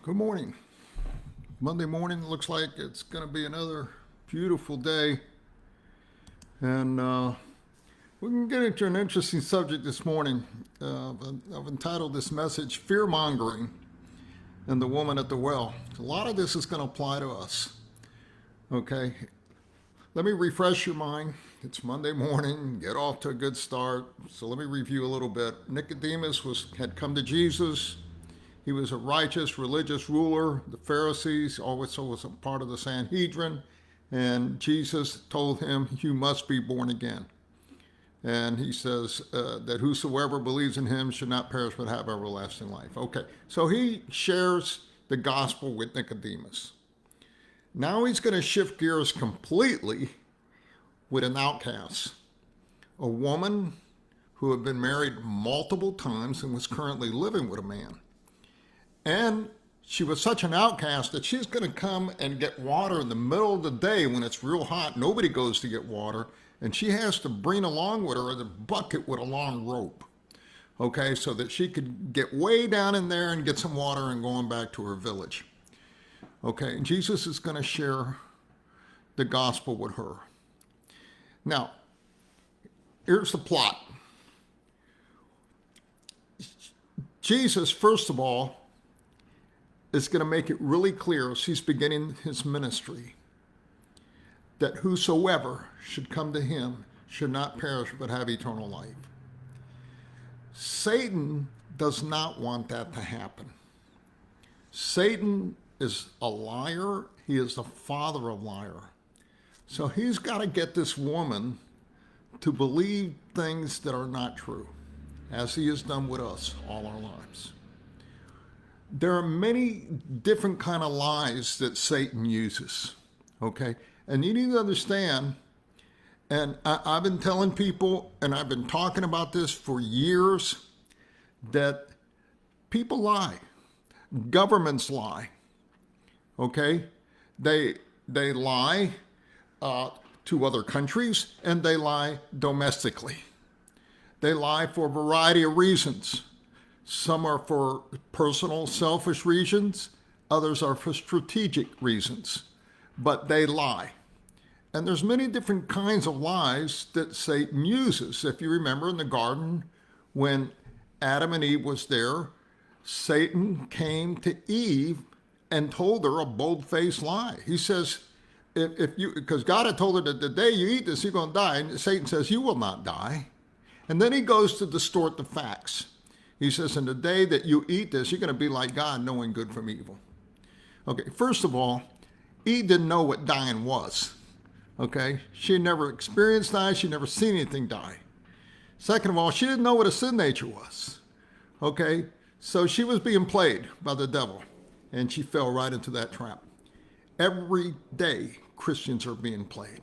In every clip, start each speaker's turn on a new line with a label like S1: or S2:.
S1: Good morning. Monday morning looks like it's going to be another beautiful day. And we can get into an interesting subject this morning. I've entitled this message, Fear-Mongering and the Woman at the Well. A lot of this is going to apply to us. Okay. Let me refresh your mind. It's Monday morning. Get off to a good start. So let me review a little bit. Nicodemus had come to Jesus. He was a righteous religious ruler. The Pharisees also was a part of the Sanhedrin. And Jesus told him, you must be born again. And he says that whosoever believes in him should not perish but have everlasting life. Okay, so he shares the gospel with Nicodemus. Now he's going to shift gears completely with an outcast, a woman who had been married multiple times and was currently living with a man. And she was such an outcast that she's going to come and get water in the middle of the day when it's real hot. Nobody goes to get water. And she has to bring along with her the bucket with a long rope. Okay, so that she could get way down in there and get some water and going back to her village. Okay, and Jesus is going to share the gospel with her. Now, here's the plot. Jesus, first of all, is going to make it really clear as he's beginning his ministry that whosoever should come to him should not perish but have eternal life. Satan does not want that to happen. Satan is a liar. He is the father of liar. So he's got to get this woman to believe things that are not true, as he has done with us all our lives. There are many different kind of lies that Satan uses, okay? And you need to understand, and I've been telling people, and I've been talking about this for years, that people lie. Governments lie, okay? They lie to other countries, and they lie domestically. They lie for a variety of reasons. Some are for personal, selfish reasons. Others are for strategic reasons. But they lie. And there's many different kinds of lies that Satan uses. If you remember in the garden, when Adam and Eve was there, Satan came to Eve and told her a bold-faced lie. He says, because God had told her that the day you eat this, you're going to die. And Satan says, you will not die. And then he goes to distort the facts. He says, in the day that you eat this, you're going to be like God, knowing good from evil. Okay, first of all, Eve didn't know what dying was. Okay, she had never experienced dying. She'd never seen anything die. Second of all, she didn't know what a sin nature was. Okay, so she was being played by the devil, and she fell right into that trap. Every day, Christians are being played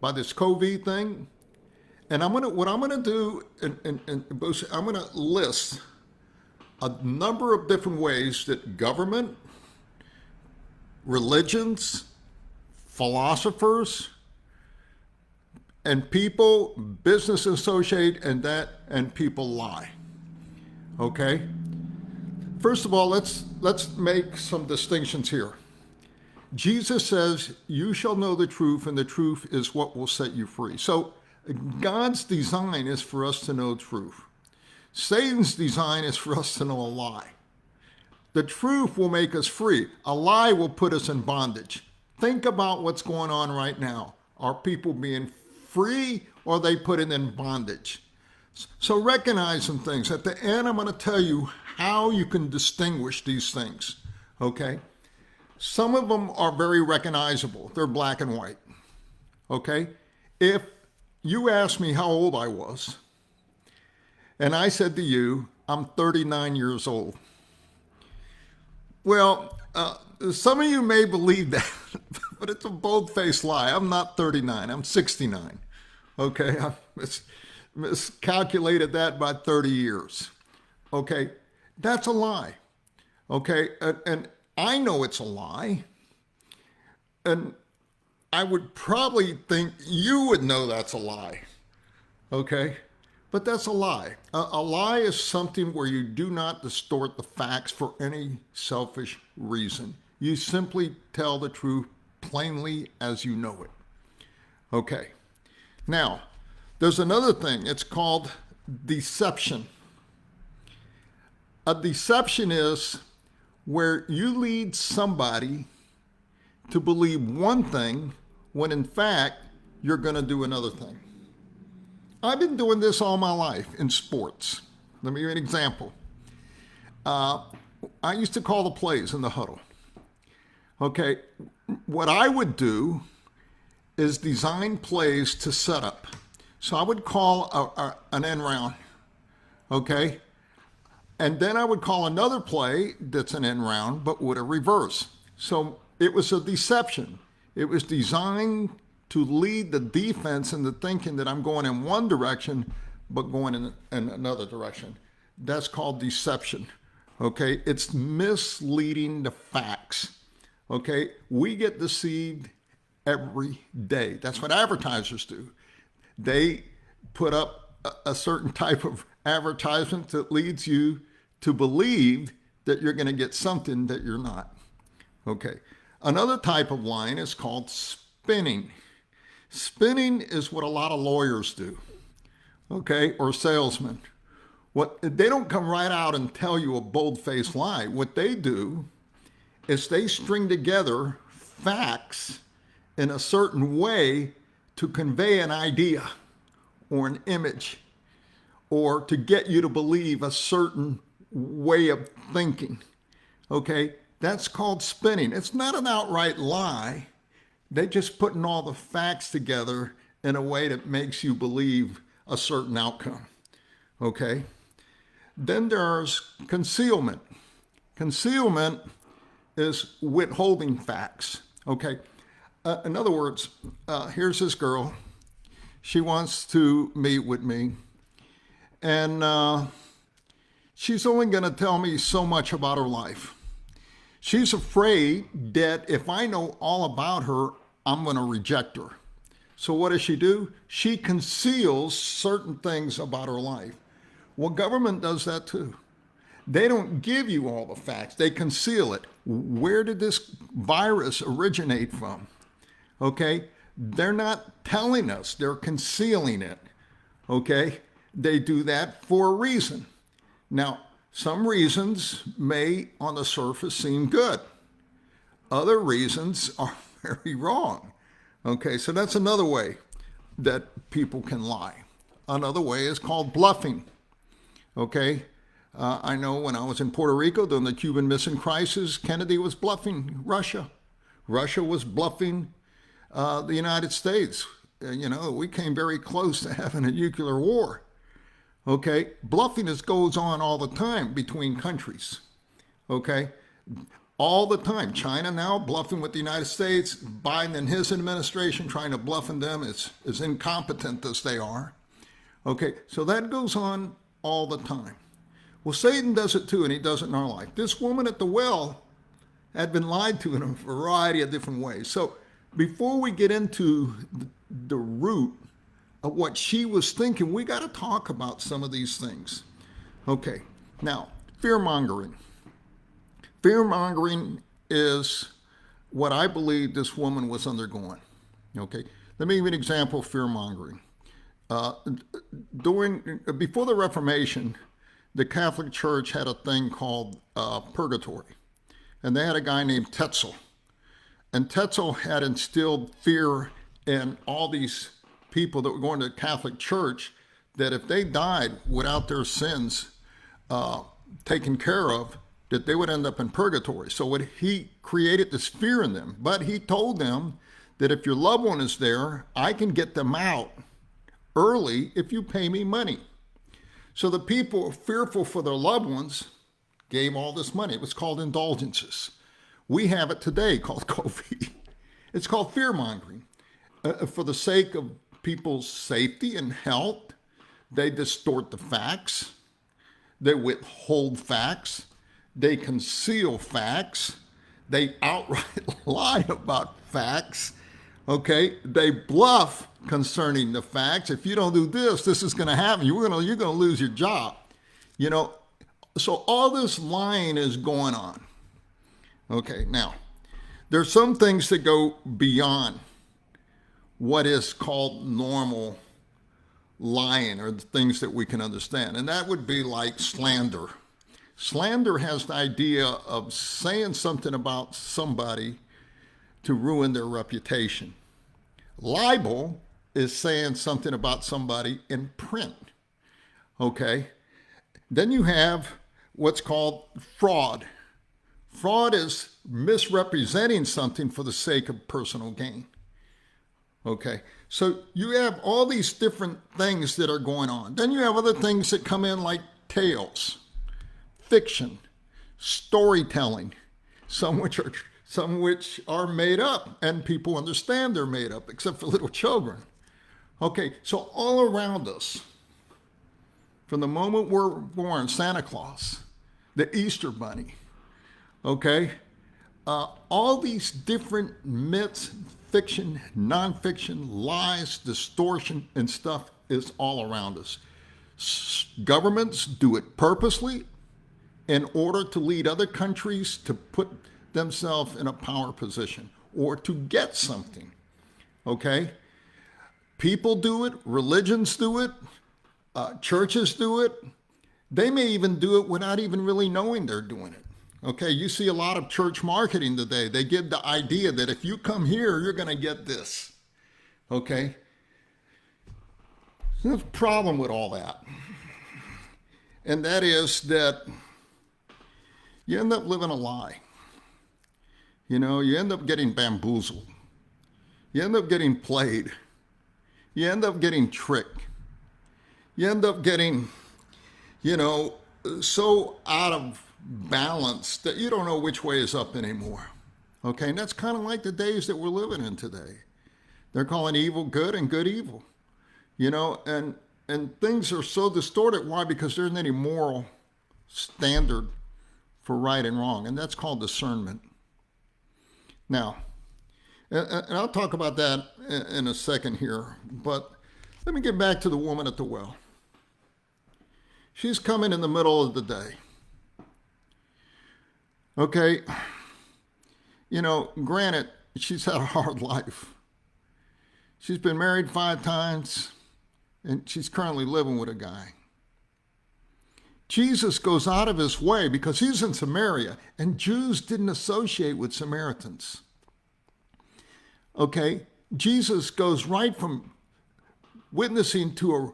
S1: by this COVID thing. And what I'm gonna do, I'm gonna list a number of different ways that government, religions, philosophers, and people, business associate, and people lie. Okay. First of all, let's make some distinctions here. Jesus says, "You shall know the truth, and the truth is what will set you free." So God's design is for us to know truth. Satan's design is for us to know a lie. The truth will make us free. A lie will put us in bondage. Think about what's going on right now. Are people being free, or are they put in bondage? So recognize some things. At the end, I'm going to tell you how you can distinguish these things, okay? Some of them are very recognizable. They're black and white, okay? If you asked me how old I was, and I said to you, I'm 39 years old. Well, some of you may believe that, but it's a bold-faced lie. I'm not 39, I'm 69. Okay, I miscalculated that by 30 years. Okay, that's a lie. Okay, and I know it's a lie. And I would probably think you would know that's a lie, okay? But that's a lie. A lie is something where you do not distort the facts for any selfish reason. You simply tell the truth plainly as you know it. Okay. Now, there's another thing. It's called deception. A deception is where you lead somebody to believe one thing when in fact you're going to do another thing. I've been doing this all my life in sports. Let me give you an example. I used to call the plays in the huddle. Okay, what I would do is design plays to set up. So I would call an end round, okay? And then I would call another play that's an end round, but with a reverse. So it was a deception. It was designed to lead the defense into thinking that I'm going in one direction, but going in another direction. That's called deception, okay? It's misleading the facts, okay? We get deceived every day. That's what advertisers do. They put up a certain type of advertisement that leads you to believe that you're going to get something that you're not, okay? Another type of lying is called spinning. Spinning is what a lot of lawyers do, okay, or salesmen. They don't come right out and tell you a bold-faced lie. What they do is they string together facts in a certain way to convey an idea or an image or to get you to believe a certain way of thinking, okay? That's called spinning. It's not an outright lie. They're just putting all the facts together in a way that makes you believe a certain outcome, okay? Then there's concealment. Concealment is withholding facts, okay? In other words, here's this girl. She wants to meet with me, and she's only going to tell me so much about her life. She's afraid that if I know all about her, I'm going to reject her. So what does she do? She conceals certain things about her life. Well, government does that too. They don't give you all the facts. They conceal it. Where did this virus originate from? Okay? They're not telling us. They're concealing it. Okay? They do that for a reason. Now, some reasons may on the surface seem good. Other reasons are very wrong. Okay, so that's another way that people can lie. Another way is called bluffing. Okay, I know when I was in Puerto Rico during the Cuban Missile Crisis, Kennedy was bluffing Russia. Russia was bluffing the United States. We came very close to having a nuclear war. Okay, bluffing goes on all the time between countries. Okay, all the time. China now bluffing with the United States. Biden and his administration trying to bluff in them as incompetent as they are. Okay, so that goes on all the time. Well, Satan does it too, and he does it in our life. This woman at the well had been lied to in a variety of different ways. So before we get into the root of what she was thinking, we got to talk about some of these things. Okay, now, fear-mongering. Fear-mongering is what I believe this woman was undergoing. Okay, let me give you an example of fear-mongering. Before the Reformation, the Catholic Church had a thing called purgatory, and they had a guy named Tetzel, and Tetzel had instilled fear in all these people that were going to the Catholic Church that if they died without their sins taken care of, that they would end up in purgatory. So he created this fear in them, but he told them that if your loved one is there, I can get them out early if you pay me money. So the people fearful for their loved ones gave all this money. It was called indulgences. We have it today called COVID. It's called fear-mongering. For the sake of people's safety and health, they distort the facts. They withhold facts. They conceal facts. They outright lie about facts. Okay, they bluff concerning the facts. If you don't do this, this is going to happen. You're going to lose your job. You know, so all this lying is going on. Okay, now there's some things that go beyond what is called normal lying, or the things that we can understand, and that would be like slander. Slander has the idea of saying something about somebody to ruin their reputation. Libel is saying something about somebody in print. Okay? Then you have what's called fraud. Fraud is misrepresenting something for the sake of personal gain. Okay? So you have all these different things that are going on. Then you have other things that come in like tales, fiction, storytelling, some which are made up, and people understand they're made up, except for little children. Okay, so all around us, from the moment we're born, Santa Claus, the Easter Bunny, okay, all these different myths, fiction, nonfiction, lies, distortion, and stuff is all around us. Governments do it purposely in order to lead other countries to put themselves in a power position or to get something. Okay? People do it, religions do it, churches do it. They may even do it without even really knowing they're doing it. Okay, you see a lot of church marketing today. They give the idea that if you come here, you're going to get this. Okay? There's a problem with all that. And that is that you end up living a lie. You know, you end up getting bamboozled. You end up getting played. You end up getting tricked. You end up getting, so out of balance that you don't know which way is up anymore. Okay, and that's kind of like the days that we're living in today. They're calling evil good and good evil. And things are so distorted. Why? Because there isn't any moral standard for right and wrong, and that's called discernment. Now, and I'll talk about that in a second here, but let me get back to the woman at the well. She's coming in the middle of the day. Okay, granted, she's had a hard life. She's been married 5 times, and she's currently living with a guy. Jesus goes out of his way because he's in Samaria, and Jews didn't associate with Samaritans. Okay, Jesus goes right from witnessing to a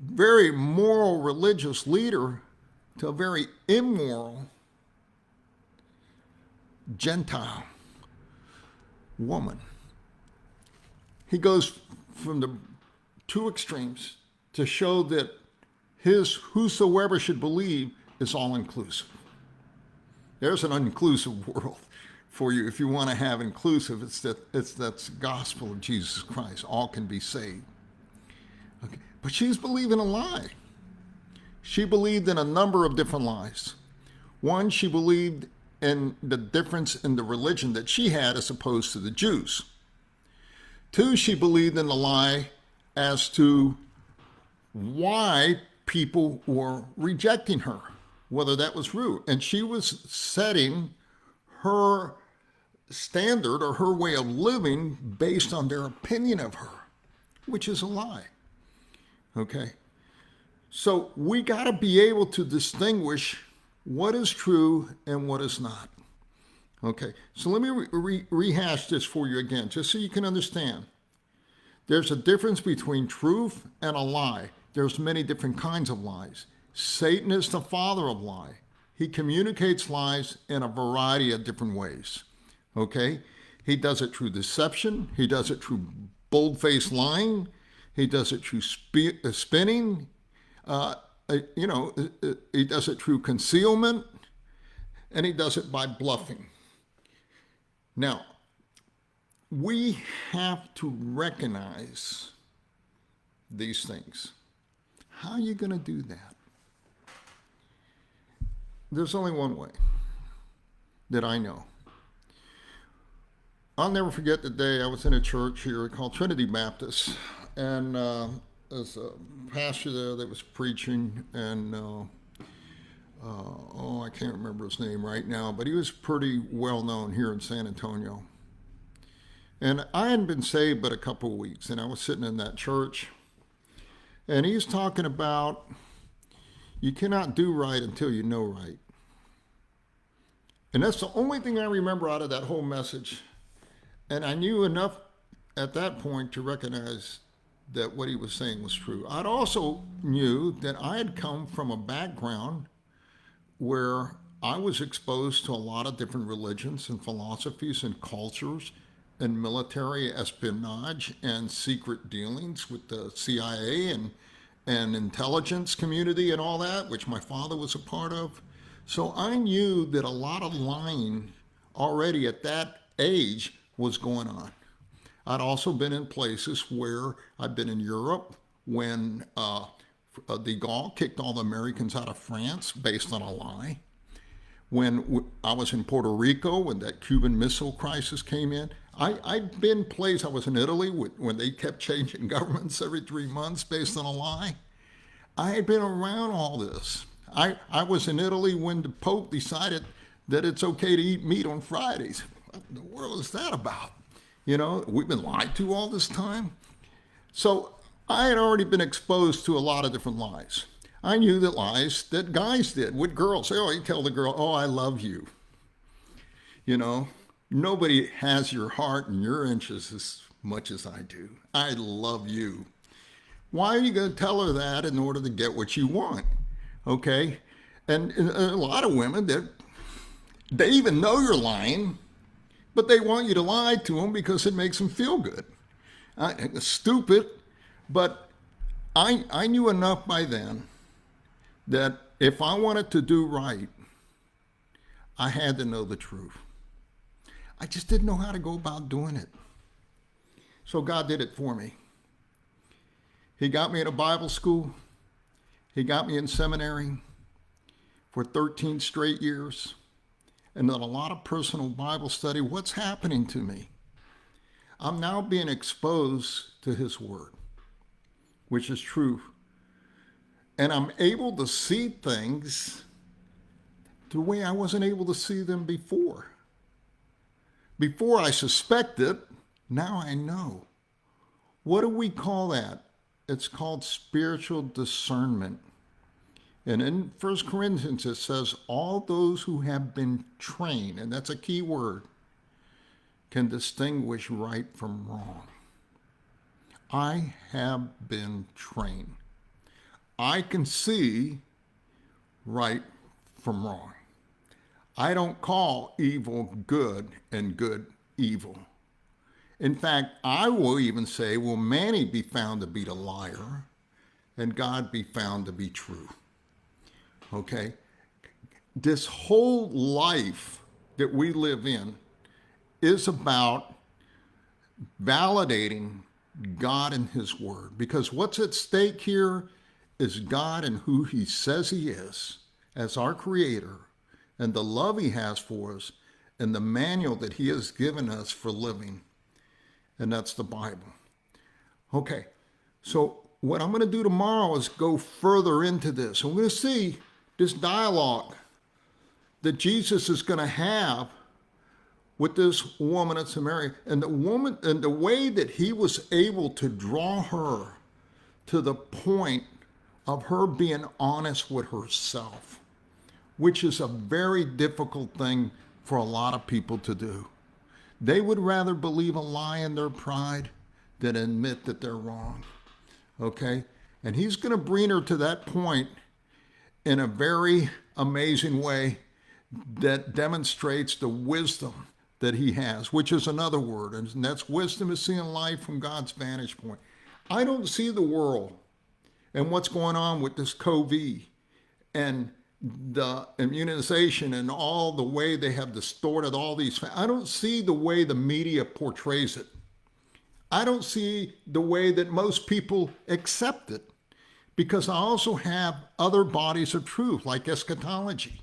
S1: very moral religious leader to a very immoral Gentile woman. He goes from the 2 extremes to show that his whosoever should believe is all inclusive. There's an inclusive world for you. If you want to have inclusive, that's the gospel of Jesus Christ. All can be saved. Okay. But she's believing a lie. She believed in a number of different lies. One, she believed in the difference in the religion that she had as opposed to the Jews. 2, she believed in the lie as to why people were rejecting her, whether that was true. And she was setting her standard or her way of living based on their opinion of her, which is a lie. Okay? So we got to be able to distinguish what is true and what is not. Okay, so let me rehash this for you again, just so you can understand. There's a difference between truth and a lie. There's many different kinds of lies. Satan is the father of lie. He communicates lies in a variety of different ways. Okay, he does it through deception. He does it through bold-faced lying. He does it through spinning. He does it through concealment, and he does it by bluffing. Now, we have to recognize these things. How are you going to do that? There's only one way that I know. I'll never forget the day I was in a church here called Trinity Baptist, and there's a pastor there that was preaching, and oh, I can't remember his name right now, but he was pretty well known here in San Antonio. And I hadn't been saved but a couple of weeks, and I was sitting in that church, and he's talking about you cannot do right until you know right. And that's the only thing I remember out of that whole message. And I knew enough at that point to recognize that what he was saying was true. I'd also knew that I had come from a background where I was exposed to a lot of different religions and philosophies and cultures and military espionage and secret dealings with the CIA and intelligence community and all that, which my father was a part of. So I knew that a lot of lying already at that age was going on. I'd also been in places where I'd been in Europe when de Gaulle kicked all the Americans out of France based on a lie. When I was in Puerto Rico when that Cuban Missile Crisis came in, I'd been places. I was in Italy when they kept changing governments every 3 months based on a lie. I had been around all this. I was in Italy when the Pope decided that it's okay to eat meat on Fridays. What in the world is that about? You know, we've been lied to all this time. So I had already been exposed to a lot of different lies. I knew that lies that guys did with girls. Oh, you tell the girl, oh, I love you. You know, nobody has your heart and your inches as much as I do. I love you. Why are you going to tell her that in order to get what you want? Okay? And a lot of women, they even know you're lying, but they want you to lie to them because it makes them feel good. It's stupid, but I knew enough by then that if I wanted to do right, I had to know the truth. I just didn't know how to go about doing it. So God did it for me. He got me in a Bible school. He got me in seminary for 13 straight years. And then a lot of personal Bible study. What's happening to me? I'm now being exposed to His Word, which is truth. And I'm able to see things the way I wasn't able to see them before. Before I suspected, now I know. What do we call that? It's called spiritual discernment. And in 1 Corinthians, it says, all those who have been trained, and that's a key word, can distinguish right from wrong. I have been trained. I can see right from wrong. I don't call evil good and good evil. In fact, I will even say, will Manny be found to be the liar and God be found to be true? Okay? This whole life that we live in is about validating God and His Word. Because what's at stake here is God and who He says He is as our Creator, and the love He has for us, and the manual that He has given us for living. And that's the Bible. Okay, so what I'm going to do tomorrow is go further into this. We're going to see this dialogue that Jesus is going to have with this woman at Samaria, and the woman, and the way that He was able to draw her to the point of her being honest with herself, which is a very difficult thing for a lot of people to do. They would rather believe a lie in their pride than admit that they're wrong. Okay? And He's going to bring her to that point in a very amazing way that demonstrates the wisdom that He has, which is another word, and that's wisdom is seeing life from God's vantage point. I don't see the world and what's going on with this COVID and the immunization and all the way they have distorted all these. I don't see the way the media portrays it. I don't see the way that most people accept it, because I also have other bodies of truth like eschatology,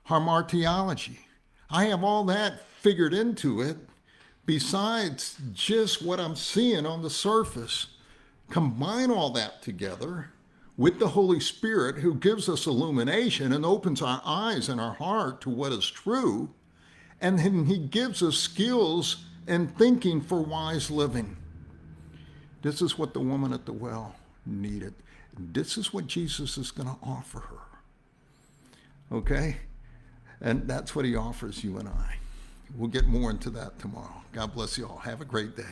S1: hamartiology. I have all that figured into it, besides just what I'm seeing on the surface. Combine all that together with the Holy Spirit, who gives us illumination and opens our eyes and our heart to what is true. And then he gives us skills and thinking for wise living. This is what the woman at the well needed. This is what Jesus is going to offer her. Okay? And that's what he offers you and I. We'll get more into that tomorrow. God bless you all. Have a great day.